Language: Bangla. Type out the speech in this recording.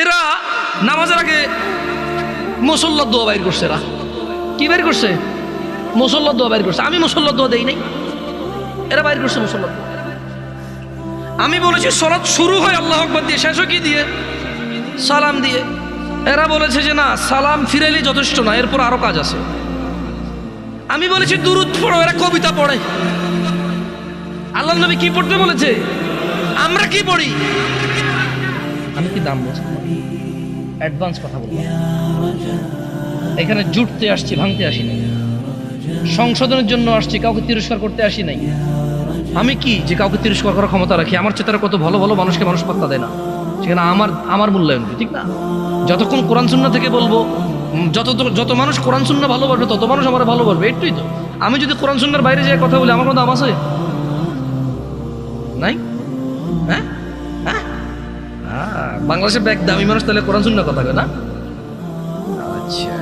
এরা নামাজের আগে মুসল্লার দোয়া বাইর করছে। এরা কি বাইর করছে? মুসল্লার দোয়া বাইর করছে। আমি মুসল্লার দোয়া দেই নাই, এরা বাইর করছে মুসল্লার দোয়া। আমি বলেছি সালাত শুরু হয় আল্লাহু আকবার দিয়ে, শেষ হয় কি দিয়ে? সালাম দিয়ে। এরা বলেছে যে না, সালাম ফিরাইলে যথেষ্ট না, এরপর আরো কাজ আছে। আমি বলেছি দুরূদ পড়ো, এরা কবিতা পড়ে। আল্লাহর নবী কি পড়তে বলেছে? আমরা কি পড়ি? আমি কি দাম বলছি? অ্যাডভান্স কথা বলবো। এখানে জুটতে আসছি, ভাঙতে আসি নাই। সংশোধনের জন্য আসছি, কাউকে তিরস্কার করতে আসি নাই। আমি কি যে কাউকে তিরস্কার করার ক্ষমতা রাখি? আমার চেয়ে কত ভালো ভালো মানুষকে মানুষ পাত্তা দেয় না, সেখানে আমার মূল্যায়ন, ঠিক না? যতক্ষণ কোরআন সুন্নাহ থেকে বলবো, যত মানুষ কোরআন সুন্নাহ ভালোবাসবে তত মানুষ আমার ভালোবাসবে, একটুই তো। আমি যদি কোরআন সুন্নাহর বাইরে যাই কথা বলি, আমার কোনো দাম আছে? নাই। হ্যাঁ হ্যাঁ, বাংলাদেশের দামি মানুষ তাহলে কোরআন সুন্নাহ কথা কয় না? আচ্ছা।